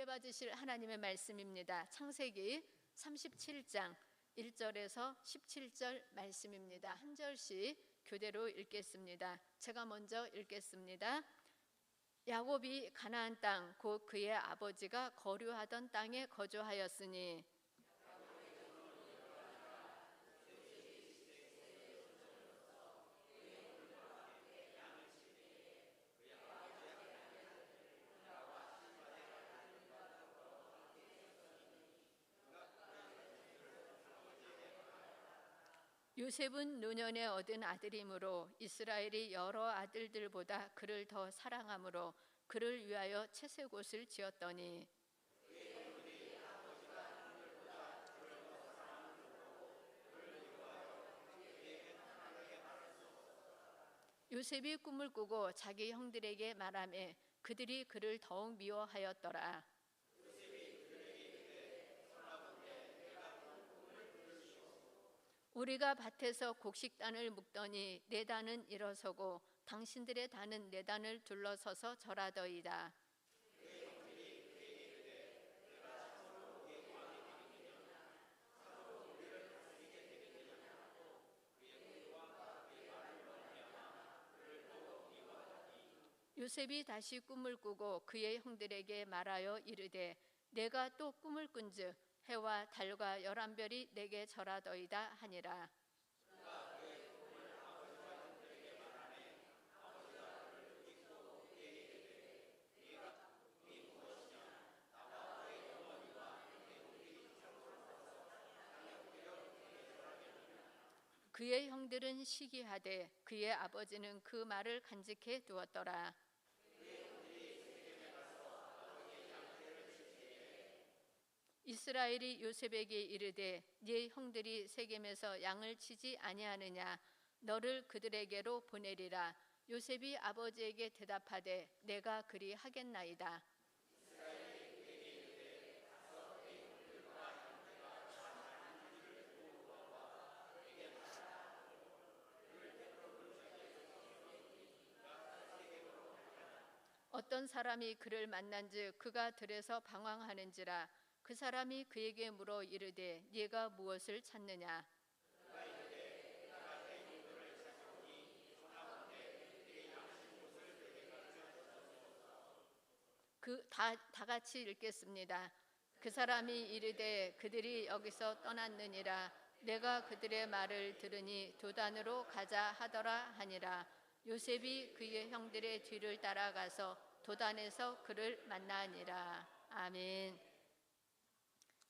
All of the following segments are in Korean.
은혜 받으실 하나님의 말씀입니다. 창세기 37장 1절에서 17절 말씀입니다. 한 절씩 교대로 읽겠습니다. 제가 먼저 읽겠습니다. 야곱이 가나안 땅 곧 그의 아버지가 거류하던 땅에 거주하였으니 요셉은 노년에 얻은 아들이므로 이스라엘이 여러 아들들보다 그를 더 사랑하므로 그를 위하여 채색옷을 지었더니 요셉이 꿈을 꾸고 자기 형들에게 말하매 그들이 그를 더욱 미워하였더라. 우리가 밭에서 곡식단을 묶더니 내 단은 일어서고 당신들의 단은 내 단을 둘러서서 절하더이다. 요셉이 다시 꿈을 꾸고 그의 형들에게 말하여 이르되 내가 또 꿈을 꾼즉 해와 달과 11별이 내게 절하더이다 하니라. 그의 형들은 시기하되 그의 아버지는 그 말을 간직해 두었더라. 이스라엘이 요셉에게 이르되 네 형들이 세겜에서 양을 치지 아니하느냐 너를 그들에게로 보내리라. 요셉이 아버지에게 대답하되 내가 그리 하겠나이다. 어떤 사람이 그를 만난즉 그가 들에서 방황하는지라. 그 사람이 그에게 물어 이르되 네가 무엇을 찾느냐. 다 같이 읽겠습니다. 그 사람이 이르되 그들이 여기서 떠났느니라. 내가 그들의 말을 들으니 도단으로 가자 하더라 하니라. 요셉이 그의 형들의 뒤를 따라가서 도단에서 그를 만나니라. 아멘.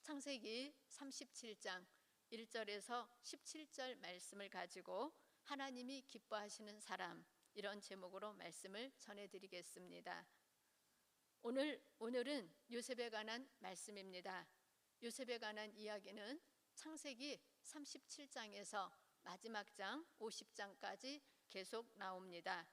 창세기 37장 1절에서 17절 말씀을 가지고 하나님이 기뻐하시는 사람, 이런 제목으로 말씀을 전해드리겠습니다. 오늘은 요셉에 관한 말씀입니다. 요셉에 관한 이야기는 창세기 37장에서 마지막 장 50장까지 계속 나옵니다.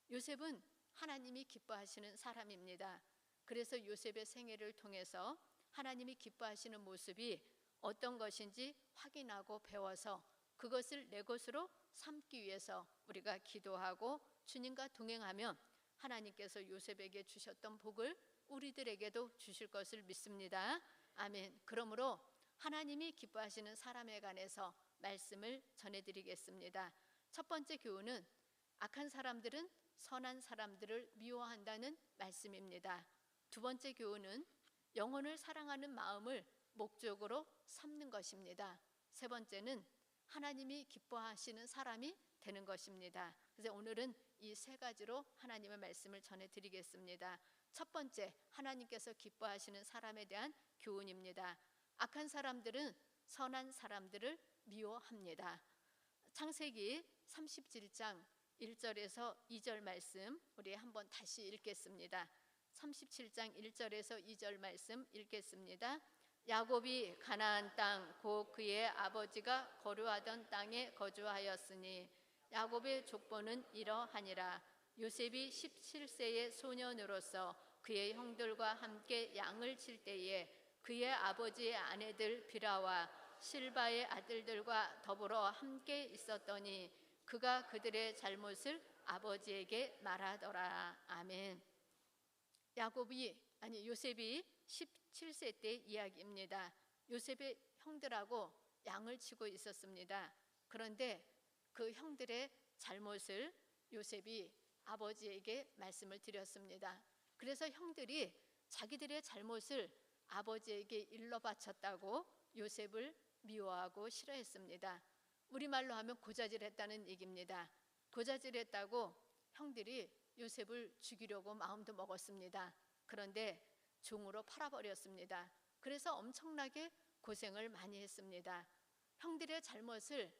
요셉은 하나님이 기뻐하시는 사람입니다. 그래서 요셉의 생애를 통해서 하나님이 기뻐하시는 모습이 어떤 것인지 확인하고 배워서 그것을 내 것으로 삼기 위해서 우리가 기도하고 주님과 동행하면 하나님께서 요셉에게 주셨던 복을 우리들에게도 주실 것을 믿습니다. 아멘. 그러므로 하나님이 기뻐하시는 사람에 관해서 말씀을 전해드리겠습니다. 첫 번째 교훈은 악한 사람들은 선한 사람들을 미워한다는 말씀입니다. 두 번째 교훈은 영혼을 사랑하는 마음을 목적으로 삼는 것입니다. 세 번째는 하나님이 기뻐하시는 사람이 되는 것입니다. 그래서 오늘은 이 세 가지로 하나님의 말씀을 전해드리겠습니다. 첫 번째, 하나님께서 기뻐하시는 사람에 대한 교훈입니다. 악한 사람들은 선한 사람들을 미워합니다. 창세기 37장 1절에서 2절 말씀 우리 한번 다시 읽겠습니다. 37장 1절에서 2절 말씀 읽겠습니다. 야곱이 가나안 땅 곧 그의 아버지가 거류하던 땅에 거주하였으니 야곱의 족보는 이러하니라. 요셉이 17세의 소년으로서 그의 형들과 함께 양을 칠 때에 그의 아버지의 아내들 비라와 실바의 아들들과 더불어 함께 있었더니 그가 그들의 잘못을 아버지에게 말하더라. 아멘. 요셉이 17세 때 이야기입니다. 요셉의 형들하고 양을 치고 있었습니다. 그런데 그 형들의 잘못을 요셉이 아버지에게 말씀을 드렸습니다. 그래서 형들이 자기들의 잘못을 아버지에게 일러 바쳤다고 요셉을 미워하고 싫어했습니다. 우리말로 하면 고자질했다는 얘기입니다. 고자질했다고 형들이 요셉을 죽이려고 마음도 먹었습니다. 그런데 종으로 팔아버렸습니다. 그래서 엄청나게 고생을 많이 했습니다. 형들의 잘못을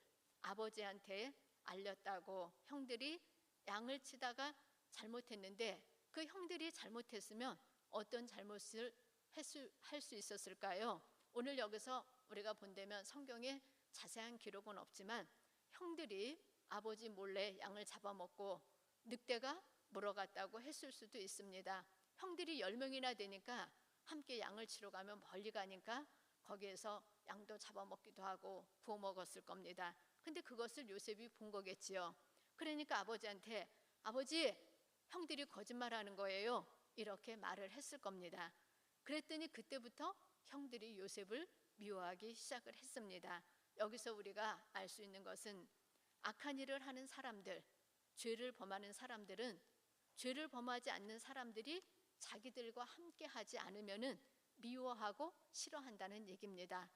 아버지한테 알렸다고 형들이 양을 치다가 잘못했는데 그 형들이 잘못했으면 어떤 잘못을 할 수 있었을까요? 오늘 여기서 우리가 본다면 성경에 자세한 기록은 없지만 형들이 아버지 몰래 양을 잡아먹고 늑대가 물어갔다고 했을 수도 있습니다. 형들이 10명이나 되니까 함께 양을 치러 가면 멀리 가니까 거기에서 양도 잡아먹기도 하고 구워 먹었을 겁니다. 근데 그것을 요셉이 본 거겠지요. 그러니까 아버지한테 아버지, 형들이 거짓말하는 거예요, 이렇게 말을 했을 겁니다. 그랬더니 그때부터 형들이 요셉을 미워하기 시작을 했습니다. 여기서 우리가 알 수 있는 것은 악한 일을 하는 사람들, 죄를 범하는 사람들은 죄를 범하지 않는 사람들이 자기들과 함께 하지 않으면은 미워하고 싫어한다는 얘기입니다.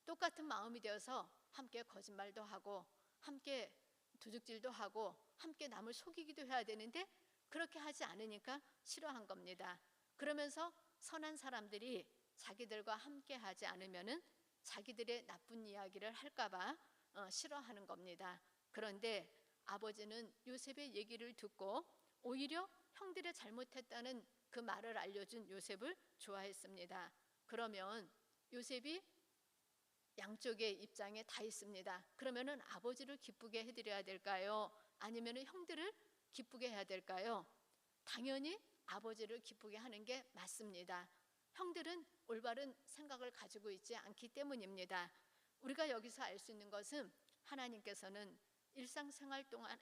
똑같은 마음이 되어서 함께 거짓말도 하고 함께 도둑질도 하고 함께 남을 속이기도 해야 되는데 그렇게 하지 않으니까 싫어한 겁니다. 그러면서 선한 사람들이 자기들과 함께 하지 않으면은 자기들의 나쁜 이야기를 할까봐 싫어하는 겁니다. 그런데 아버지는 요셉의 얘기를 듣고 오히려 형들의 잘못했다는 그 말을 알려준 요셉을 좋아했습니다. 그러면 요셉이 양쪽의 입장에 다 있습니다. 그러면은 아버지를 기쁘게 해드려야 될까요? 아니면은 형들을 기쁘게 해야 될까요? 당연히 아버지를 기쁘게 하는 게 맞습니다. 형들은 올바른 생각을 가지고 있지 않기 때문입니다. 우리가 여기서 알 수 있는 것은 하나님께서는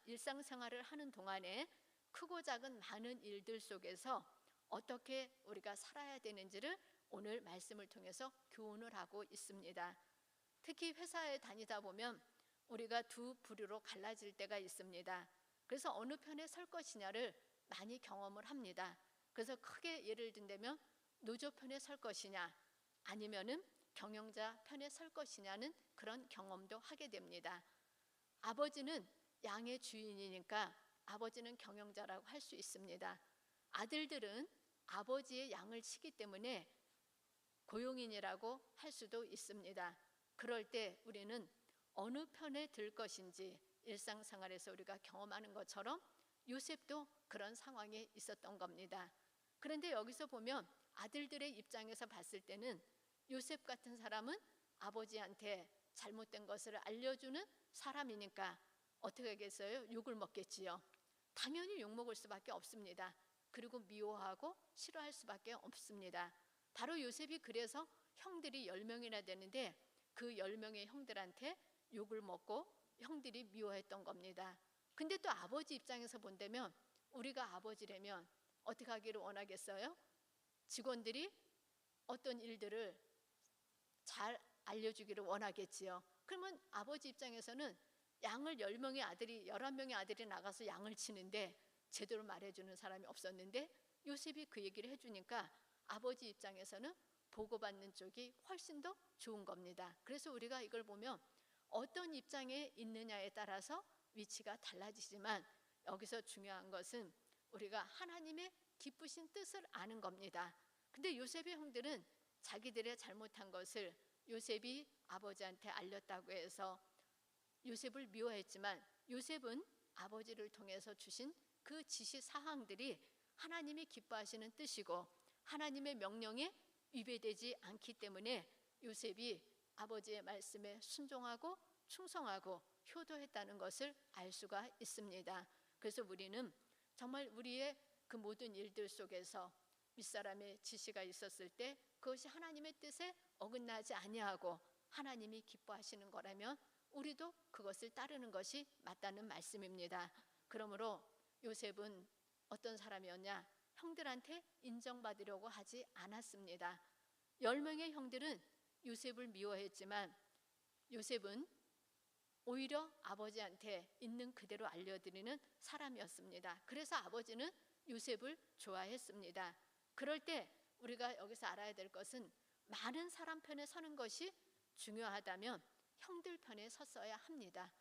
일상생활을 하는 동안에 크고 작은 많은 일들 속에서 어떻게 우리가 살아야 되는지를 오늘 말씀을 통해서 교훈을 하고 있습니다. 특히 회사에 다니다 보면 우리가 두 부류로 갈라질 때가 있습니다. 그래서 어느 편에 설 것이냐를 많이 경험을 합니다. 그래서 크게 예를 든다면 노조 편에 설 것이냐 아니면은 경영자 편에 설 것이냐는 그런 경험도 하게 됩니다. 아버지는 양의 주인이니까 아버지는 경영자라고 할 수 있습니다. 아들들은 아버지의 양을 치기 때문에 고용인이라고 할 수도 있습니다. 그럴 때 우리는 어느 편에 들 것인지 일상생활에서 우리가 경험하는 것처럼 요셉도 그런 상황에 있었던 겁니다. 그런데 여기서 보면 아들들의 입장에서 봤을 때는 요셉 같은 사람은 아버지한테 잘못된 것을 알려주는 사람이니까 어떻게 하겠어요? 욕을 먹겠지요. 당연히 욕 먹을 수밖에 없습니다. 그리고 미워하고 싫어할 수밖에 없습니다. 바로 요셉이 그래서 형들이 10명이나 되는데 그 10명의 형들한테 욕을 먹고 형들이 미워했던 겁니다. 근데 또 아버지 입장에서 본다면 우리가 아버지라면 어떻게 하기를 원하겠어요? 직원들이 어떤 일들을 잘 알려주기를 원하겠지요. 그러면 아버지 입장에서는 양을 10명의 아들이 11명의 아들이 나가서 양을 치는데 제대로 말해주는 사람이 없었는데 요셉이 그 얘기를 해주니까 아버지 입장에서는 보고받는 쪽이 훨씬 더 좋은 겁니다. 그래서 우리가 이걸 보면 어떤 입장에 있느냐에 따라서 위치가 달라지지만 여기서 중요한 것은 우리가 하나님의 기쁘신 뜻을 아는 겁니다. 근데 요셉의 형들은 자기들의 잘못한 것을 요셉이 아버지한테 알렸다고 해서 요셉을 미워했지만 요셉은 아버지를 통해서 주신 그 지시사항들이 하나님이 기뻐하시는 뜻이고 하나님의 명령에 위배되지 않기 때문에 요셉이 아버지의 말씀에 순종하고 충성하고 효도했다는 것을 알 수가 있습니다. 그래서 우리는 정말 우리의 그 모든 일들 속에서 윗사람의 지시가 있었을 때 그것이 하나님의 뜻에 어긋나지 아니하고 하나님이 기뻐하시는 거라면 우리도 그것을 따르는 것이 맞다는 말씀입니다. 그러므로 요셉은 어떤 사람이었냐? 형들한테 인정받으려고 하지 않았습니다. 10명의 형들은 요셉을 미워했지만 요셉은 오히려 아버지한테 있는 그대로 알려드리는 사람이었습니다. 그래서 아버지는 요셉을 좋아했습니다. 그럴 때 우리가 여기서 알아야 될 것은 많은 사람 편에 서는 것이 중요하다면 형들 편에 섰어야 합니다.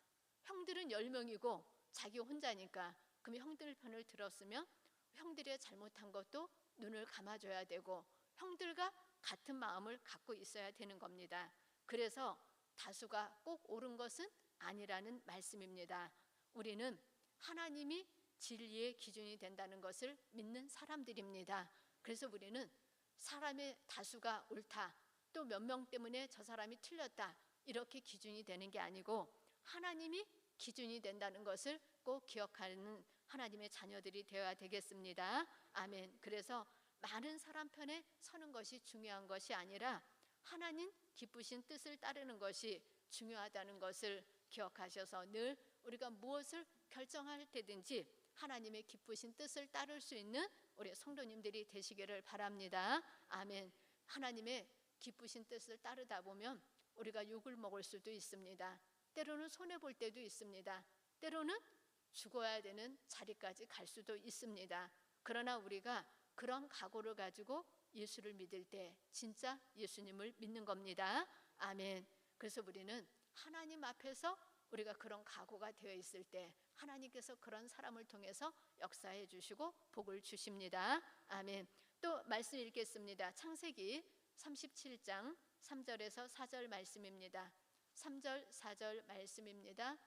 형들은 10명이고 자기 혼자니까 그럼 형들 편을 들었으면 형들의 잘못한 것도 눈을 감아줘야 되고 형들과 같은 마음을 갖고 있어야 되는 겁니다. 그래서 다수가 꼭 옳은 것은 아니라는 말씀입니다. 우리는 하나님이 진리의 기준이 된다는 것을 믿는 사람들입니다. 그래서 우리는 사람의 다수가 옳다, 또 몇 명 때문에 저 사람이 틀렸다, 이렇게 기준이 되는 게 아니고 하나님이 기준이 된다는 것을 꼭 기억하는 하나님의 자녀들이 되어야 되겠습니다. 아멘. 그래서 많은 사람 편에 서는 것이 중요한 것이 아니라 하나님 기쁘신 뜻을 따르는 것이 중요하다는 것을 기억하셔서 늘 우리가 무엇을 결정할 때든지 하나님의 기쁘신 뜻을 따를 수 있는 우리 성도님들이 되시기를 바랍니다. 아멘. 하나님의 기쁘신 뜻을 따르다 보면 우리가 욕을 먹을 수도 있습니다. 때로는 손해볼 때도 있습니다. 때로는 죽어야 되는 자리까지 갈 수도 있습니다. 그러나 우리가 그런 각오를 가지고 예수를 믿을 때 진짜 예수님을 믿는 겁니다. 아멘. 그래서 우리는 하나님 앞에서 우리가 그런 각오가 되어 있을 때 하나님께서 그런 사람을 통해서 역사해 주시고 복을 주십니다. 아멘. 또 말씀 읽겠습니다. 창세기 37장 3절에서 4절 말씀입니다. 3절 4절 말씀입니다.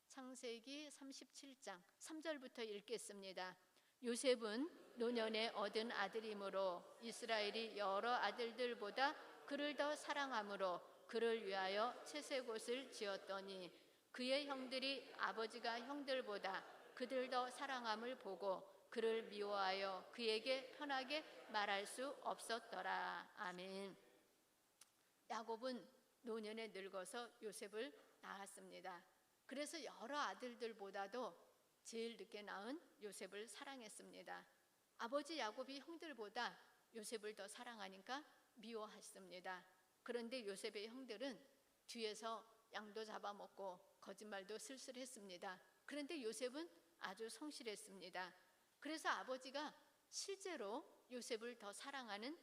창세기 37장 3절부터 읽겠습니다. 요셉은 노년에 얻은 아들이므로 이스라엘이 여러 아들들보다 그를 더 사랑하므로 그를 위하여 채색옷을 지었더니 그의 형들이 아버지가 형들보다 그들 더 사랑함을 보고 그를 미워하여 그에게 편하게 말할 수 없었더라. 아멘. 야곱은 노년에 늙어서 요셉을 낳았습니다. 그래서 여러 아들들보다도 제일 늦게 낳은 요셉을 사랑했습니다. 아버지 야곱이 형들보다 요셉을 더 사랑하니까 미워했습니다. 그런데 요셉의 형들은 뒤에서 양도 잡아먹고 거짓말도 슬슬했습니다. 그런데 요셉은 아주 성실했습니다. 그래서 아버지가 실제로 요셉을 더 사랑하는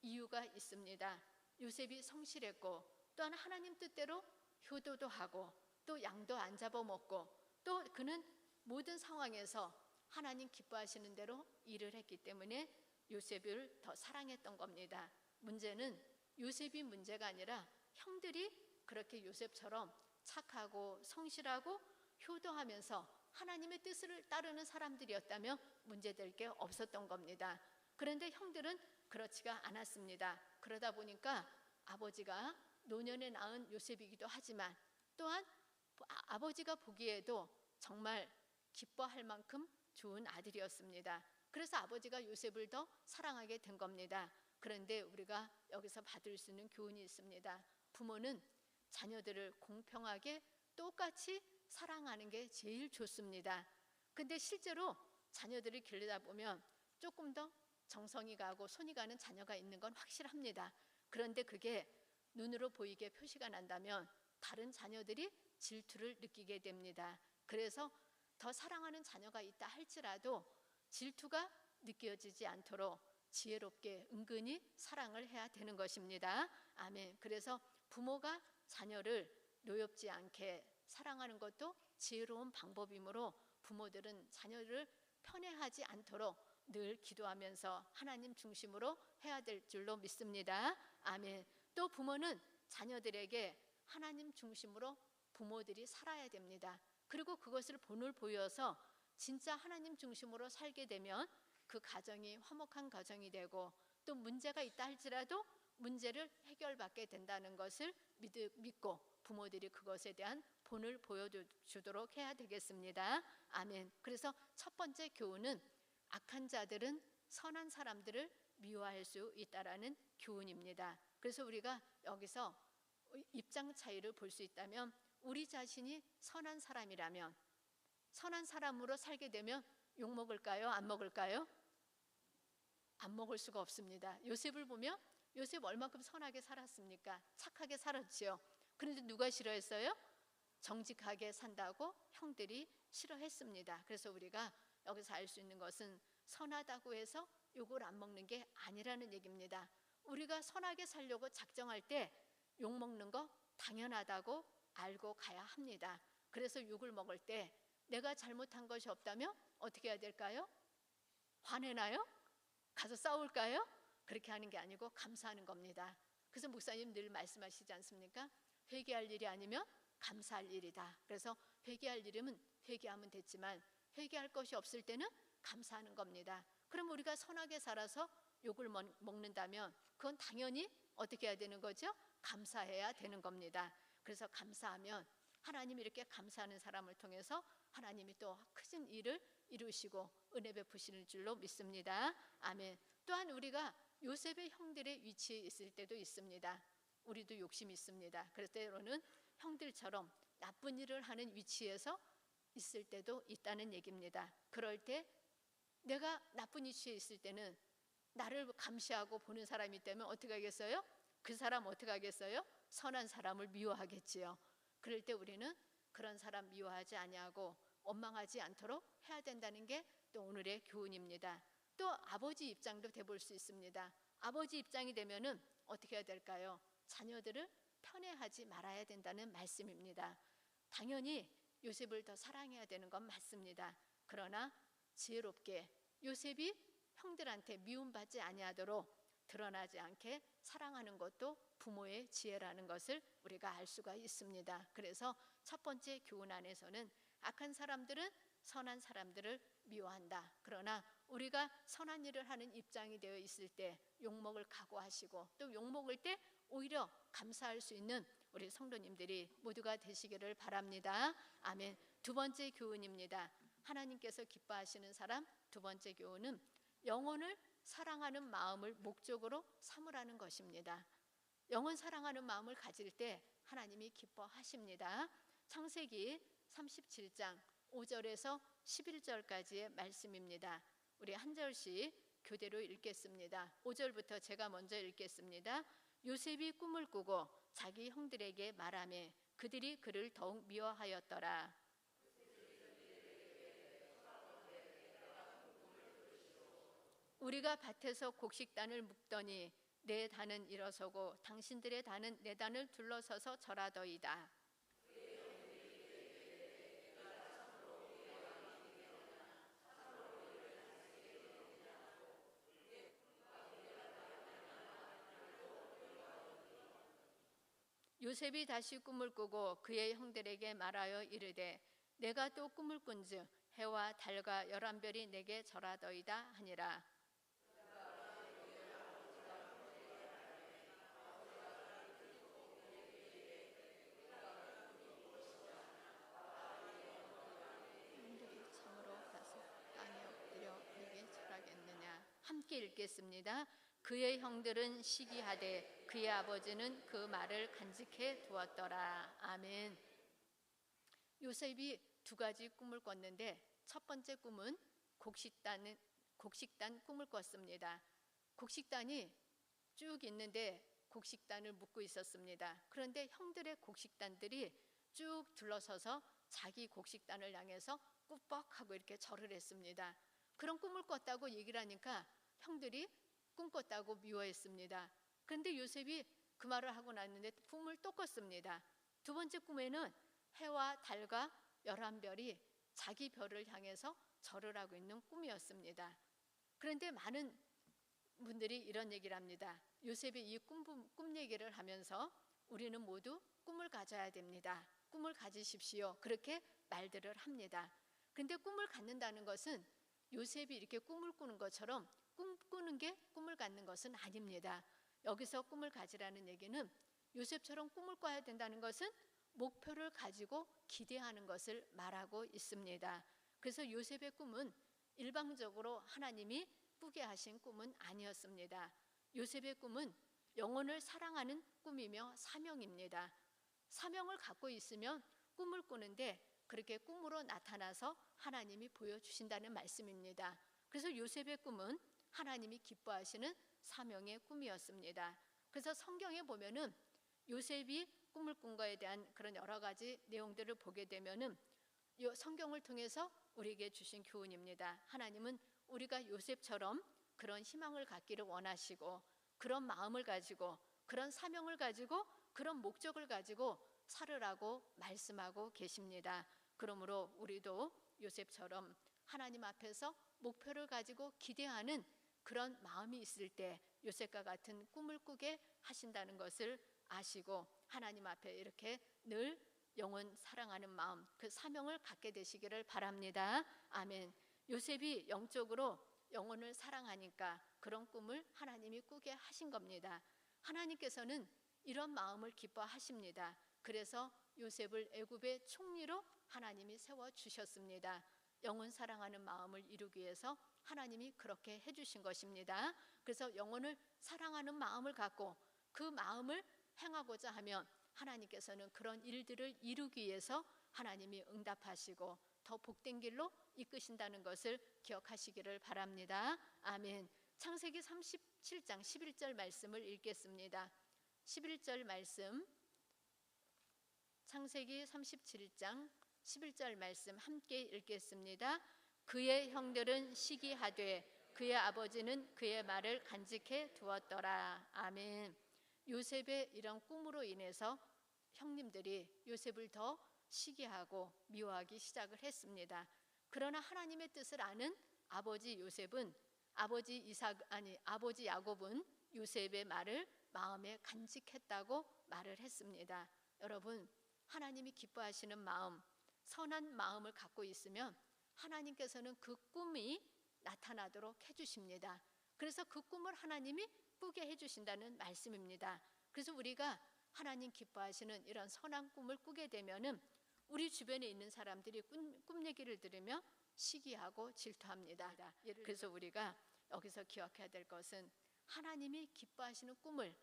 이유가 있습니다. 요셉이 성실했고 또한 하나님 뜻대로 효도도 하고 또 양도 안 잡아먹고 또 그는 모든 상황에서 하나님 기뻐하시는 대로 일을 했기 때문에 요셉을 더 사랑했던 겁니다. 문제는 요셉이 문제가 아니라 형들이 그렇게 요셉처럼 착하고 성실하고 효도하면서 하나님의 뜻을 따르는 사람들이었다면 문제될 게 없었던 겁니다. 그런데 형들은 그렇지가 않았습니다. 그러다 보니까 아버지가 노년에 낳은 요셉이기도 하지만 또한 아버지가 보기에도 정말 기뻐할 만큼 좋은 아들이었습니다. 그래서 아버지가 요셉을 더 사랑하게 된 겁니다. 그런데 우리가 여기서 받을 수 있는 교훈이 있습니다. 부모는 자녀들을 공평하게 똑같이 사랑하는 게 제일 좋습니다. 근데 실제로 자녀들을 기르다 보면 조금 더 정성이 가고 손이 가는 자녀가 있는 건 확실합니다. 그런데 그게 눈으로 보이게 표시가 난다면 다른 자녀들이 질투를 느끼게 됩니다. 그래서 더 사랑하는 자녀가 있다 할지라도 질투가 느껴지지 않도록 지혜롭게 은근히 사랑을 해야 되는 것입니다. 아멘. 그래서 부모가 자녀를 노엽지 않게 사랑하는 것도 지혜로운 방법이므로 부모들은 자녀를 편애하지 않도록 늘 기도하면서 하나님 중심으로 해야 될 줄로 믿습니다. 아멘. 또 부모는 자녀들에게 하나님 중심으로 부모들이 살아야 됩니다. 그리고 그것을 본을 보여서 진짜 하나님 중심으로 살게 되면 그 가정이 화목한 가정이 되고 또 문제가 있다 할지라도 문제를 해결받게 된다는 것을 믿고 부모들이 그것에 대한 본을 보여주도록 해야 되겠습니다. 아멘. 그래서 첫 번째 교훈은 악한 자들은 선한 사람들을 미워할 수 있다라는 교훈입니다. 그래서 우리가 여기서 입장 차이를 볼 수 있다면 우리 자신이 선한 사람이라면 선한 사람으로 살게 되면 욕 먹을까요? 안 먹을까요? 안 먹을 수가 없습니다. 요셉을 보면 요셉 얼마큼 선하게 살았습니까? 착하게 살았지요. 그런데 누가 싫어했어요? 정직하게 산다고 형들이 싫어했습니다. 그래서 우리가 여기서 알 수 있는 것은 선하다고 해서 욕을 안 먹는 게 아니라는 얘기입니다. 우리가 선하게 살려고 작정할 때 욕 먹는 거 당연하다고 알고 가야 합니다. 그래서 욕을 먹을 때 내가 잘못한 것이 없다면 어떻게 해야 될까요? 화내나요? 가서 싸울까요? 그렇게 하는 게 아니고 감사하는 겁니다. 그래서 목사님 늘 말씀하시지 않습니까? 회개할 일이 아니면 감사할 일이다. 그래서 회개할 일이면 회개하면 됐지만 회개할 것이 없을 때는 감사하는 겁니다. 그럼 우리가 선하게 살아서 욕을 먹는다면 그건 당연히 어떻게 해야 되는 거죠? 감사해야 되는 겁니다. 그래서 감사하면 하나님이 이렇게 감사하는 사람을 통해서 하나님이 또 크신 일을 이루시고 은혜 베푸시는 줄로 믿습니다. 아멘. 또한 우리가 요셉의 형들의 위치에 있을 때도 있습니다. 우리도 욕심이 있습니다. 그래서 때로는 형들처럼 나쁜 일을 하는 위치에서 있을 때도 있다는 얘기입니다. 그럴 때 내가 나쁜 위치에 있을 때는 나를 감시하고 보는 사람이 있다면 어떻게 하겠어요? 그 사람 어떻게 하겠어요? 선한 사람을 미워하겠지요. 그럴 때 우리는 그런 사람 미워하지 아니하고 원망하지 않도록 해야 된다는 게 또 오늘의 교훈입니다. 또 아버지 입장도 돼볼 수 있습니다. 아버지 입장이 되면은 어떻게 해야 될까요? 자녀들을 편애하지 말아야 된다는 말씀입니다. 당연히 요셉을 더 사랑해야 되는 건 맞습니다. 그러나 지혜롭게 요셉이 형들한테 미움받지 아니하도록 드러나지 않게 사랑하는 것도 부모의 지혜라는 것을 우리가 알 수가 있습니다. 그래서 첫 번째 교훈 안에서는 악한 사람들은 선한 사람들을 미워한다. 그러나 우리가 선한 일을 하는 입장이 되어 있을 때 욕먹을 각오하시고 또 욕먹을 때 오히려 감사할 수 있는 우리 성도님들이 모두가 되시기를 바랍니다. 아멘. 두 번째 교훈입니다. 하나님께서 기뻐하시는 사람 두 번째 교훈은 영혼을 사랑하는 마음을 목적으로 삼으라는 것입니다. 영혼 사랑하는 마음을 가질 때 하나님이 기뻐하십니다. 창세기 37장 5절에서 11절까지의 말씀입니다. 우리 한 절씩 교대로 읽겠습니다. 5절부터 제가 먼저 읽겠습니다. 요셉이 꿈을 꾸고 자기 형들에게 말하며 그들이 그를 더욱 미워하였더라. 우리가 밭에서 곡식단을 묶더니 내 단은 일어서고 당신들의 단은 내 단을 둘러서서 절하더이다. 요셉이 다시 꿈을 꾸고 그의 형들에게 말하여 이르되 내가 또 꿈을 꾼즉 해와 달과 열한 별이 내게 절하더이다 하니라. 형들이 참으로 가서 땅에 엎드려 내게 절하겠느냐. 함께 읽겠습니다. 그의 형들은 시기하되 그의 아버지는 그 말을 간직해 두었더라. 아멘. 요셉이 두 가지 꿈을 꿨는데 첫 번째 꿈은 곡식단 꿈을 꿨습니다. 곡식단이 쭉 있는데 곡식단을 묶고 있었습니다. 그런데 형들의 곡식단들이 쭉 둘러서서 자기 곡식단을 향해서 꾸벅하고 이렇게 절을 했습니다. 그런 꿈을 꿨다고 얘기를 하니까 형들이 꿈꿨다고 미워했습니다. 그런데 요셉이 그 말을 하고 났는데 꿈을 또 꿨습니다. 두 번째 꿈에는 해와 달과 열한 별이 자기 별을 향해서 절을 하고 있는 꿈이었습니다. 그런데 많은 분들이 이런 얘기를 합니다. 요셉이 이 꿈 얘기를 하면서 우리는 모두 꿈을 가져야 됩니다. 꿈을 가지십시오. 그렇게 말들을 합니다. 그런데 꿈을 갖는다는 것은 요셉이 이렇게 꿈을 꾸는 것처럼 꿈꾸는 게 꿈을 갖는 것은 아닙니다. 여기서 꿈을 가지라는 얘기는 요셉처럼 꿈을 꿔야 된다는 것은 목표를 가지고 기대하는 것을 말하고 있습니다. 그래서 요셉의 꿈은 일방적으로 하나님이 꾸게 하신 꿈은 아니었습니다. 요셉의 꿈은 영혼을 사랑하는 꿈이며 사명입니다. 사명을 갖고 있으면 꿈을 꾸는데 그렇게 꿈으로 나타나서 하나님이 보여주신다는 말씀입니다. 그래서 요셉의 꿈은 하나님이 기뻐하시는 사명의 꿈이었습니다. 그래서 성경에 보면은 요셉이 꿈을 꾼 거에 대한 그런 여러 가지 내용들을 보게 되면은 성경을 통해서 우리에게 주신 교훈입니다. 하나님은 우리가 요셉처럼 그런 희망을 갖기를 원하시고, 그런 마음을 가지고, 그런 사명을 가지고, 그런 목적을 가지고 살으라고 말씀하고 계십니다. 그러므로 우리도 요셉처럼 하나님 앞에서 목표를 가지고 기대하는 그런 마음이 있을 때 요셉과 같은 꿈을 꾸게 하신다는 것을 아시고, 하나님 앞에 이렇게 늘 영혼 사랑하는 마음, 그 사명을 갖게 되시기를 바랍니다. 아멘. 요셉이 영적으로 영혼을 사랑하니까 그런 꿈을 하나님이 꾸게 하신 겁니다. 하나님께서는 이런 마음을 기뻐하십니다. 그래서 요셉을 애굽의 총리로 하나님이 세워주셨습니다. 영혼 사랑하는 마음을 이루기 위해서 하나님이 그렇게 해주신 것입니다. 그래서 영혼을 사랑하는 마음을 갖고 그 마음을 행하고자 하면 하나님께서는 그런 일들을 이루기 위해서 하나님이 응답하시고 더 복된 길로 이끄신다는 것을 기억하시기를 바랍니다. 아멘. 창세기 37장 11절 말씀을 읽겠습니다. 11절 말씀, 창세기 37장 11절 말씀 함께 읽겠습니다. 그의 형들은 시기하되 그의 아버지는 그의 말을 간직해 두었더라. 아멘. 요셉의 이런 꿈으로 인해서 형님들이 요셉을 더 시기하고 미워하기 시작을 했습니다. 그러나 하나님의 뜻을 아는 아버지 요셉은 아버지 야곱은 요셉의 말을 마음에 간직했다고 말을 했습니다. 여러분, 하나님이 기뻐하시는 마음, 선한 마음을 갖고 있으면 하나님께서는 그 꿈이 나타나도록 해주십니다. 그래서 그 꿈을 하나님이 꾸게 해주신다는 말씀입니다. 그래서 우리가 하나님 기뻐하시는 이런 선한 꿈을 꾸게 되면은 우리 주변에 있는 사람들이 꿈 얘기를 들으며 시기하고 질투합니다. 그래서 우리가 여기서 기억해야 될 것은 하나님이 기뻐하시는 꿈을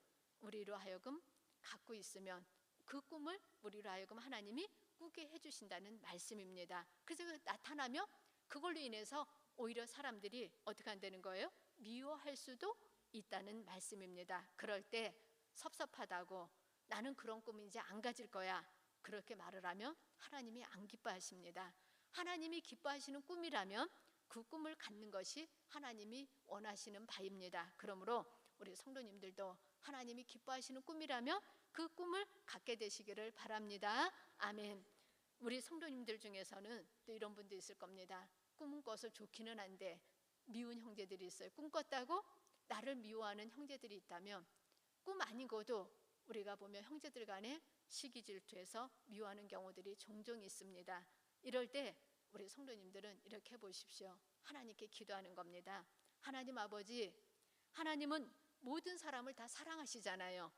우리로 하여금 갖고 있으면 그 꿈을 우리로 하여금 하나님이 꾸게 해주신다는 말씀입니다. 그래서 나타나며 그걸로 인해서 오히려 사람들이 어떻게 한다는 거예요? 미워할 수도 있다는 말씀입니다. 그럴 때 섭섭하다고 나는 그런 꿈 이제 안 가질 거야 그렇게 말을 하면 하나님이 안 기뻐하십니다. 하나님이 기뻐하시는 꿈이라면 그 꿈을 갖는 것이 하나님이 원하시는 바입니다. 그러므로 우리 성도님들도 하나님이 기뻐하시는 꿈이라면 그 꿈을 갖게 되시기를 바랍니다. 아멘. 우리 성도님들 중에서는 또 이런 분도 있을 겁니다. 꿈은 꿔서 좋기는 한데 미운 형제들이 있어요. 꿈 꿨다고 나를 미워하는 형제들이 있다면 꿈 아니고도 우리가 보면 형제들 간에 시기 질투해서 미워하는 경우들이 종종 있습니다. 이럴 때 우리 성도님들은 이렇게 해보십시오. 하나님께 기도하는 겁니다. 하나님 아버지, 하나님은 모든 사람을 다 사랑하시잖아요.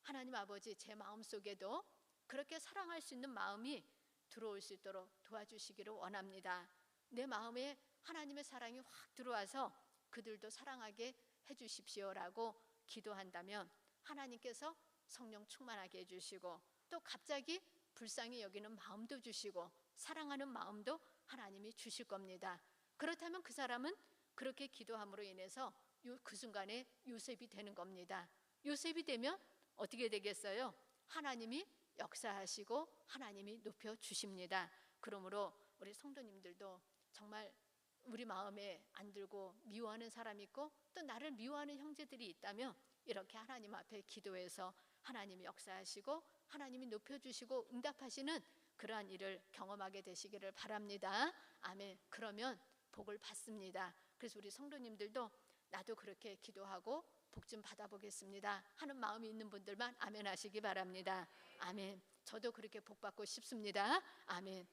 하나님 아버지, 제 마음속에도 그렇게 사랑할 수 있는 마음이 들어올 수 있도록 도와주시기를 원합니다. 내 마음에 하나님의 사랑이 확 들어와서 그들도 사랑하게 해주십시오라고 기도한다면 하나님께서 성령 충만하게 해주시고 또 갑자기 불쌍히 여기는 마음도 주시고 사랑하는 마음도 하나님이 주실 겁니다. 그렇다면 그 사람은 그렇게 기도함으로 인해서 그 순간에 요셉이 되는 겁니다. 요셉이 되면 어떻게 되겠어요? 하나님이 역사하시고 하나님이 높여주십니다. 그러므로 우리 성도님들도 정말 우리 마음에 안 들고 미워하는 사람이 있고 또 나를 미워하는 형제들이 있다면 이렇게 하나님 앞에 기도해서 하나님이 역사하시고 하나님이 높여주시고 응답하시는 그러한 일을 경험하게 되시기를 바랍니다. 아멘. 그러면 복을 받습니다. 그래서 우리 성도님들도 나도 그렇게 기도하고 복 좀 받아보겠습니다 하는 마음이 있는 분들만 아멘 하시기 바랍니다. 아멘. 저도 그렇게 복 받고 싶습니다. 아멘.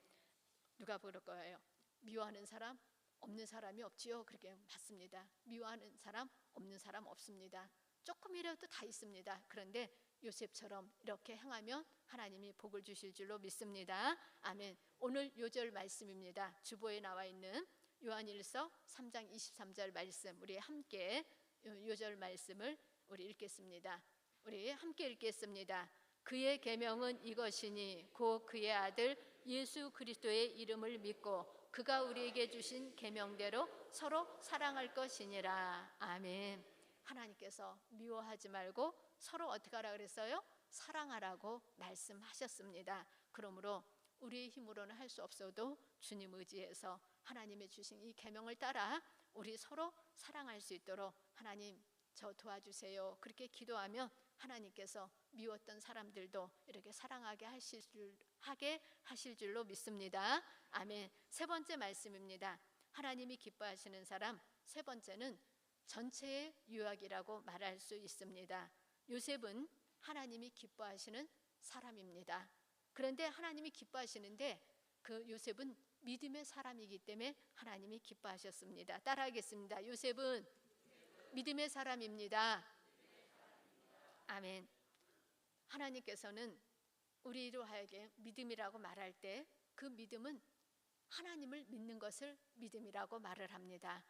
누가 부를 거예요? 미워하는 사람 없는 사람이 없지요. 그렇게 맞습니다. 미워하는 사람 없는 사람 없습니다. 조금이라도 다 있습니다. 그런데 요셉처럼 이렇게 행하면 하나님이 복을 주실 줄로 믿습니다. 아멘. 오늘 요절 말씀입니다. 주보에 나와 있는 요한일서 3장 23절 말씀, 우리 함께 요절 말씀을 우리 읽겠습니다. 우리 함께 읽겠습니다. 그의 계명은 이것이니 곧 그의 아들 예수 그리스도의 이름을 믿고 그가 우리에게 주신 계명대로 서로 사랑할 것이니라. 아멘. 하나님께서 미워하지 말고 서로 어떻게 하라 그랬어요? 사랑하라고 말씀하셨습니다. 그러므로 우리의 힘으로는 할 수 없어도 주님 의지해서 하나님의 주신 이 계명을 따라 우리 서로 사랑할 수 있도록 하나님 저 도와주세요. 그렇게 기도하면 하나님께서 미웠던 사람들도 이렇게 사랑하게 하실 줄로 믿습니다. 아멘. 세 번째 말씀입니다. 하나님이 기뻐하시는 사람, 세 번째는 전체의 유학이라고 말할 수 있습니다. 요셉은 하나님이 기뻐하시는 사람입니다. 그런데 하나님이 기뻐하시는데 그 요셉은 믿음의 사람이기 때문에 하나님이 기뻐하셨습니다. 따라하겠습니다. 요셉은 믿음의 사람입니다. 아멘. 하나님께서는 우리로 하여금 믿음이라고 말할 때 그 믿음은 하나님을 믿는 것을 믿음이라고 말을 합니다.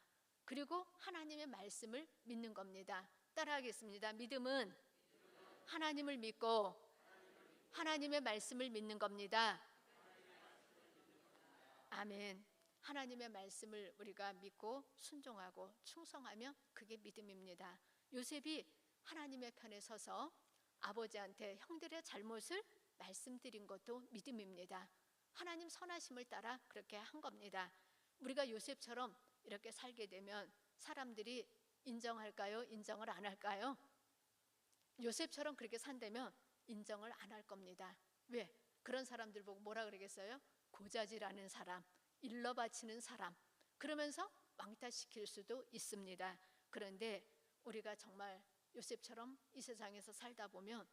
그리고 하나님의 말씀을 믿는 겁니다. 따라하겠습니다. 믿음은 하나님을 믿고 하나님의 말씀을 믿는 겁니다. 아멘. 하나님의 말씀을 우리가 믿고 순종하고 충성하면 그게 믿음입니다. 요셉이 하나님의 편에 서서 아버지한테 형들의 잘못을 말씀드린 것도 믿음입니다. 하나님 선하심을 따라 그렇게 한 겁니다. 우리가 요셉처럼 이렇게 살게 되면 사람들이 인정할까요? 인정을 안 할까요? 요셉처럼 그렇게 산다면 인정을 안 할 겁니다. 왜? 그런 사람들 보고 뭐라 그러겠어요? 고자질하는 사람, 일러 바치는 사람, 그러면서 왕따시킬 수도 있습니다. 그런데 우리가 정말 요셉처럼 이 세상에서 살다 보면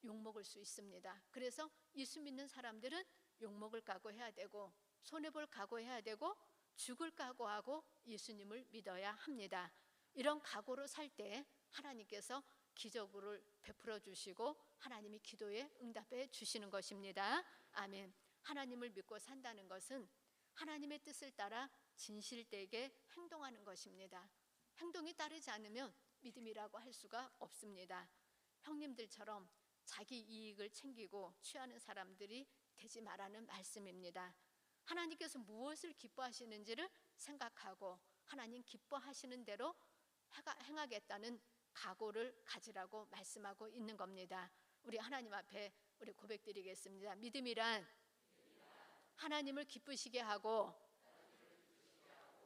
욕먹을 수 있습니다. 그래서 예수 믿는 사람들은 욕먹을 각오해야 되고 손해볼 각오해야 되고 죽을 각오하고 예수님을 믿어야 합니다. 이런 각오로 살 때 하나님께서 기적을 베풀어 주시고 하나님이 기도에 응답해 주시는 것입니다. 아멘. 하나님을 믿고 산다는 것은 하나님의 뜻을 따라 진실되게 행동하는 것입니다. 행동이 따르지 않으면 믿음이라고 할 수가 없습니다. 형님들처럼 자기 이익을 챙기고 취하는 사람들이 되지 말라는 말씀입니다. 하나님께서 무엇을 기뻐하시는지를 생각하고 하나님 기뻐하시는 대로 행하겠다는 각오를 가지라고 말씀하고 있는 겁니다. 우리 하나님 앞에 우리 고백드리겠습니다. 믿음이란 하나님을 기쁘시게 하고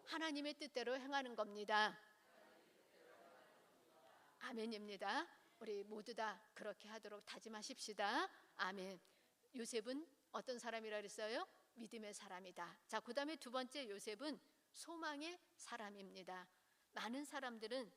하나님의 뜻대로 행하는 겁니다. 아멘입니다. 우리 모두 다 그렇게 하도록 다짐하십시다. 아멘. 요셉은 어떤 사람이라 그랬어요? 믿음의 사람이다. 자, 그 다음에 두 번째 요셉은 소망의 사람입니다. 많은 사람들은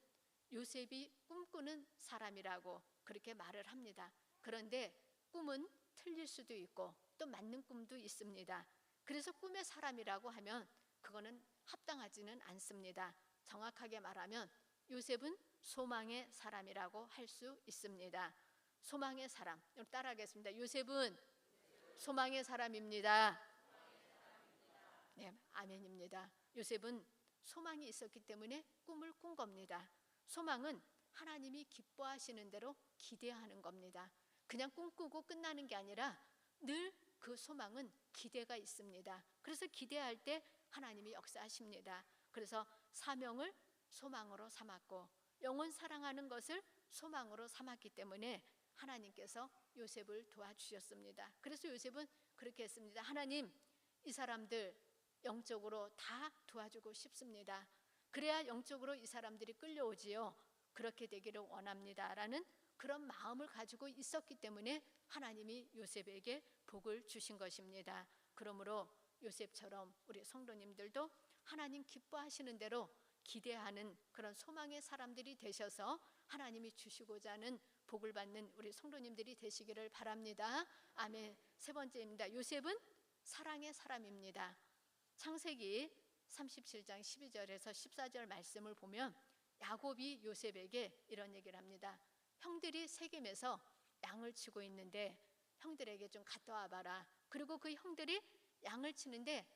요셉이 꿈꾸는 사람이라고 그렇게 말을 합니다. 그런데 꿈은 틀릴 수도 있고 또 맞는 꿈도 있습니다. 그래서 꿈의 사람이라고 하면 그거는 합당하지는 않습니다. 정확하게 말하면 요셉은 소망의 사람이라고 할 수 있습니다. 소망의 사람, 따라하겠습니다. 요셉은 소망의 사람입니다. 네, 아멘입니다. 요셉은 소망이 있었기 때문에 꿈을 꾼 겁니다. 소망은 하나님이 기뻐하시는 대로 기대하는 겁니다. 그냥 꿈꾸고 끝나는 게 아니라 늘 그 소망은 기대가 있습니다. 그래서 기대할 때 하나님이 역사하십니다. 그래서 사명을 소망으로 삼았고 영원 사랑하는 것을 소망으로 삼았기 때문에 하나님께서 요셉을 도와주셨습니다. 그래서 요셉은 그렇게 했습니다. 하나님, 이 사람들 영적으로 다 도와주고 싶습니다. 그래야 영적으로 이 사람들이 끌려오지요. 그렇게 되기를 원합니다. 라는 그런 마음을 가지고 있었기 때문에 하나님이 요셉에게 복을 주신 것입니다. 그러므로 요셉처럼 우리 성도님들도 하나님 기뻐하시는 대로 기대하는 그런 소망의 사람들이 되셔서 하나님이 주시고자 하는 복을 받는 우리 성도님들이 되시기를 바랍니다. 아멘. 세 번째입니다. 요셉은 사랑의 사람입니다. 창세기 37장 12절에서 14절 말씀을 보면 야곱이 요셉에게 이런 얘기를 합니다. 형들이 세겜에서 양을 치고 있는데 형들에게 좀 갔다 와봐라. 그리고 그 형들이 양을 치는데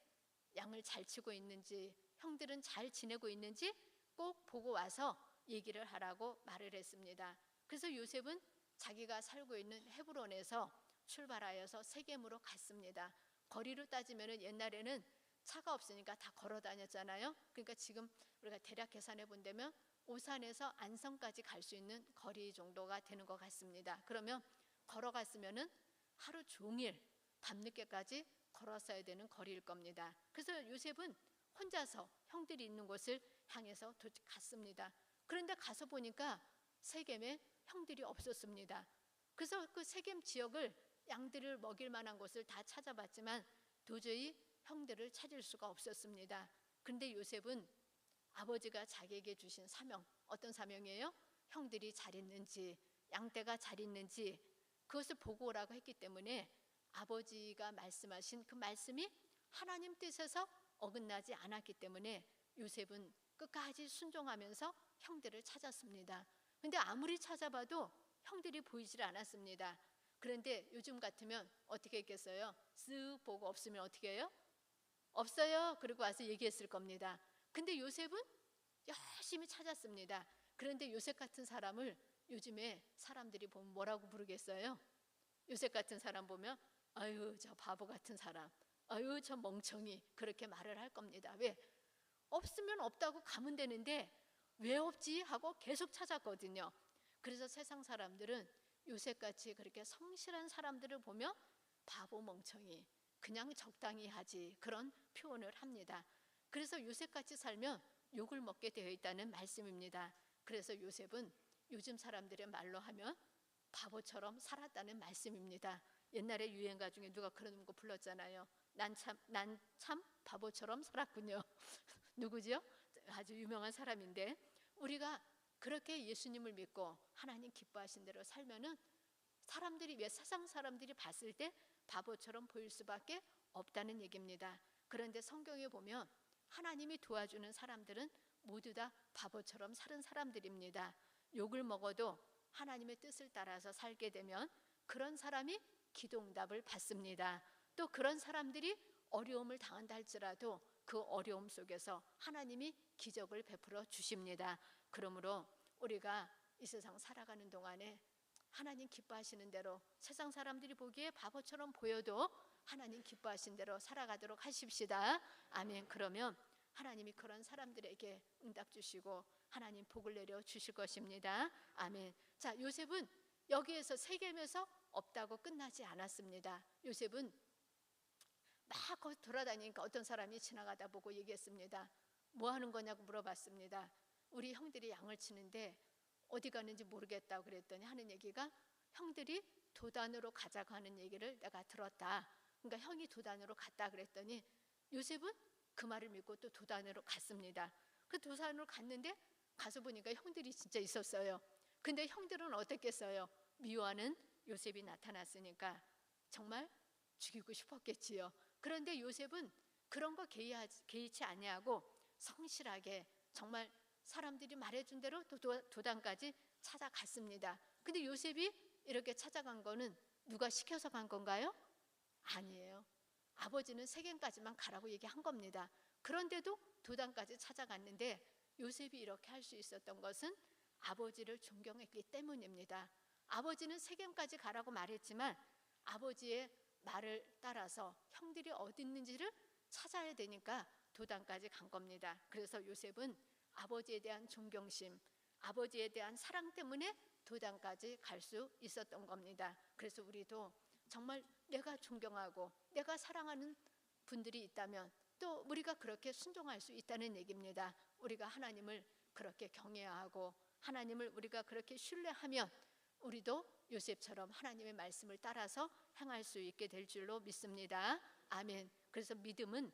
양을 잘 치고 있는지 형들은 잘 지내고 있는지 꼭 보고 와서 얘기를 하라고 말을 했습니다. 그래서 요셉은 자기가 살고 있는 헤브론에서 출발하여서 세겜으로 갔습니다. 거리로 따지면 옛날에는 차가 없으니까 다 걸어 다녔잖아요. 그러니까 지금 우리가 대략 계산해 본다면 오산에서 안성까지 갈 수 있는 거리 정도가 되는 것 같습니다. 그러면 걸어갔으면은 하루 종일 밤늦게까지 걸었어야 되는 거리일 겁니다. 그래서 요셉은 혼자서 형들이 있는 곳을 향해서 갔습니다. 그런데 가서 보니까 세겜에 형들이 없었습니다. 그래서 그 세겜 지역을 양들을 먹일 만한 곳을 다 찾아봤지만 도저히 형들을 찾을 수가 없었습니다. 그런데 요셉은 아버지가 자기에게 주신 사명, 어떤 사명이에요? 형들이 잘 있는지, 양떼가 잘 있는지 그것을 보고 오라고 했기 때문에 아버지가 말씀하신 그 말씀이 하나님 뜻에서 어긋나지 않았기 때문에 요셉은 끝까지 순종하면서 형들을 찾았습니다. 그런데 아무리 찾아봐도 형들이 보이질 않았습니다. 그런데 요즘 같으면 어떻게 했겠어요? 쓱 보고 없으면 어떻게 해요? 없어요. 그리고 와서 얘기했을 겁니다. 근데 요셉은 열심히 찾았습니다. 그런데 요셉 같은 사람을 요즘에 사람들이 보면 뭐라고 부르겠어요? 요셉 같은 사람 보면 아유 저 바보 같은 사람, 아유 저 멍청이, 그렇게 말을 할 겁니다. 왜? 없으면 없다고 가면 되는데 왜 없지 하고 계속 찾았거든요. 그래서 세상 사람들은 요셉같이 그렇게 성실한 사람들을 보면 바보 멍청이, 그냥 적당히 하지, 그런 표현을 합니다. 그래서 요셉같이 살면 욕을 먹게 되어 있다는 말씀입니다. 그래서 요셉은 요즘 사람들의 말로 하면 바보처럼 살았다는 말씀입니다. 옛날에 유행가 중에 누가 그런 거 불렀잖아요. 난 참 바보처럼 살았군요. 누구죠? 아주 유명한 사람인데, 우리가 그렇게 예수님을 믿고 하나님 기뻐하신 대로 살면은 사람들이, 왜 세상 사람들이 봤을 때 바보처럼 보일 수밖에 없다는 얘기입니다. 그런데 성경에 보면 하나님이 도와주는 사람들은 모두 다 바보처럼 사는 사람들입니다. 욕을 먹어도 하나님의 뜻을 따라서 살게 되면 그런 사람이 기도응답을 받습니다. 또 그런 사람들이 어려움을 당한다 할지라도 그 어려움 속에서 하나님이 기적을 베풀어 주십니다. 그러므로 우리가 이 세상 살아가는 동안에 하나님 기뻐하시는 대로, 세상 사람들이 보기에 바보처럼 보여도 하나님 기뻐하신 대로 살아가도록 하십시다. 아멘. 그러면 하나님이 그런 사람들에게 응답 주시고 하나님 복을 내려 주실 것입니다. 아멘. 자, 요셉은 여기에서 세겜에서 없다고 끝나지 않았습니다. 요셉은 막 거기 돌아다니니까 어떤 사람이 지나가다 보고 얘기했습니다. 뭐 하는 거냐고 물어봤습니다. 우리 형들이 양을 치는데 어디 가는지 모르겠다고 그랬더니 하는 얘기가 형들이 도단으로 가자고 하는 얘기를 내가 들었다. 그러니까 형이 도단으로 갔다 그랬더니 요셉은 그 말을 믿고 또 도단으로 갔습니다. 그 도단으로 갔는데 가서 보니까 형들이 진짜 있었어요. 근데 형들은 어땠겠어요? 미워하는 요셉이 나타났으니까 정말 죽이고 싶었겠지요. 그런데 요셉은 그런 거 개의치 아니하고 성실하게 정말 사람들이 말해준 대로 도단까지 찾아갔습니다. 근데 요셉이 이렇게 찾아간 거는 누가 시켜서 간 건가요? 아니에요. 아버지는 세겜까지만 가라고 얘기한 겁니다. 그런데도 도단까지 찾아갔는데 요셉이 이렇게 할 수 있었던 것은 아버지를 존경했기 때문입니다. 아버지는 세겜까지 가라고 말했지만 아버지의 말을 따라서 형들이 어디 있는지를 찾아야 되니까 도단까지 간 겁니다. 그래서 요셉은 아버지에 대한 존경심, 아버지에 대한 사랑 때문에 도단까지 갈 수 있었던 겁니다. 그래서 우리도 정말 내가 존경하고 내가 사랑하는 분들이 있다면 또 우리가 그렇게 순종할 수 있다는 얘기입니다. 우리가 하나님을 그렇게 경외하고 하나님을 우리가 그렇게 신뢰하면 우리도 요셉처럼 하나님의 말씀을 따라서 행할 수 있게 될 줄로 믿습니다. 아멘. 그래서 믿음은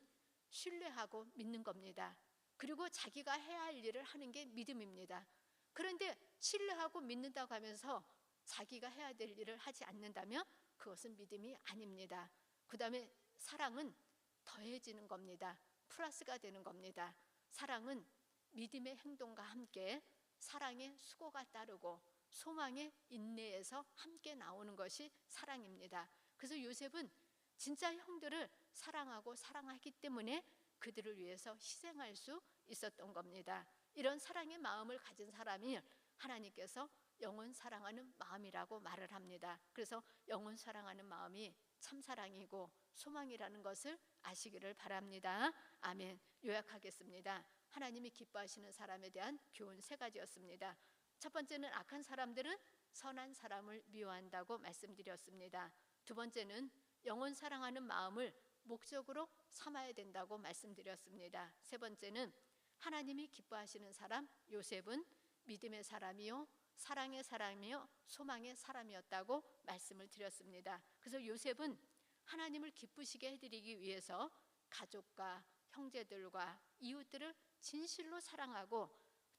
신뢰하고 믿는 겁니다. 그리고 자기가 해야 할 일을 하는 게 믿음입니다. 그런데 신뢰하고 믿는다고 하면서 자기가 해야 될 일을 하지 않는다면 그것은 믿음이 아닙니다. 그 다음에 사랑은 더해지는 겁니다. 플러스가 되는 겁니다. 사랑은 믿음의 행동과 함께 사랑의 수고가 따르고 소망의 인내에서 함께 나오는 것이 사랑입니다. 그래서 요셉은 진짜 형들을 사랑하고 사랑하기 때문에 그들을 위해서 희생할 수 있었던 겁니다. 이런 사랑의 마음을 가진 사람이 하나님께서 영원 사랑하는 마음이라고 말을 합니다. 그래서 영원 사랑하는 마음이 참사랑이고 소망이라는 것을 아시기를 바랍니다. 아멘. 요약하겠습니다. 하나님이 기뻐하시는 사람에 대한 교훈 세 가지였습니다. 첫 번째는 악한 사람들은 선한 사람을 미워한다고 말씀드렸습니다. 두 번째는 영혼 사랑하는 마음을 목적으로 삼아야 된다고 말씀드렸습니다. 세 번째는 하나님이 기뻐하시는 사람 요셉은 믿음의 사람이요 사랑의 사람이요 소망의 사람이었다고 말씀을 드렸습니다. 그래서 요셉은 하나님을 기쁘시게 해드리기 위해서 가족과 형제들과 이웃들을 진실로 사랑하고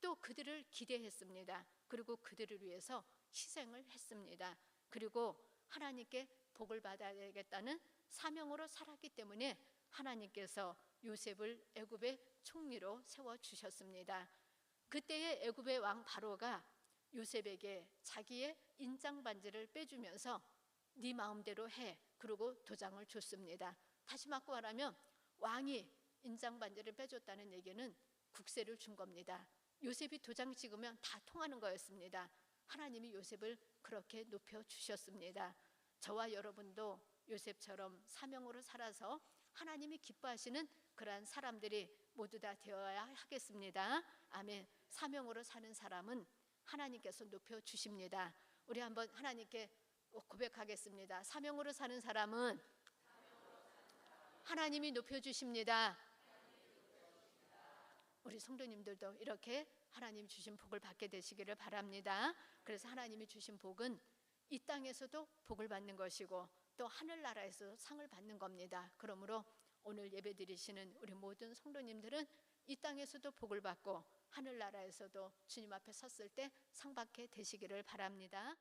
또 그들을 기대했습니다. 그리고 그들을 위해서 희생을 했습니다. 그리고 하나님께 복을 받아야겠다는 사명으로 살았기 때문에 하나님께서 요셉을 애굽의 총리로 세워주셨습니다. 그때의 애굽의 왕 바로가 요셉에게 자기의 인장 반지를 빼주면서 네 마음대로 해, 그리고 도장을 줬습니다. 다시 맞고 말하면 왕이 인장 반지를 빼줬다는 얘기는 국세를 준 겁니다. 요셉이 도장 찍으면 다 통하는 거였습니다. 하나님이 요셉을 그렇게 높여주셨습니다. 저와 여러분도 요셉처럼 사명으로 살아서 하나님이 기뻐하시는 그러한 사람들이 모두 다 되어야 하겠습니다. 아멘. 사명으로 사는 사람은 하나님께서 높여주십니다. 우리 한번 하나님께 고백하겠습니다. 사명으로 사는 사람은 하나님이 높여주십니다. 우리 성도님들도 이렇게 하나님 주신 복을 받게 되시기를 바랍니다. 그래서 하나님이 주신 복은 이 땅에서도 복을 받는 것이고 또 하늘나라에서 상을 받는 겁니다. 그러므로 오늘 예배 드리시는 우리 모든 성도님들은 이 땅에서도 복을 받고 하늘나라에서도 주님 앞에 섰을 때 상 받게 되시기를 바랍니다.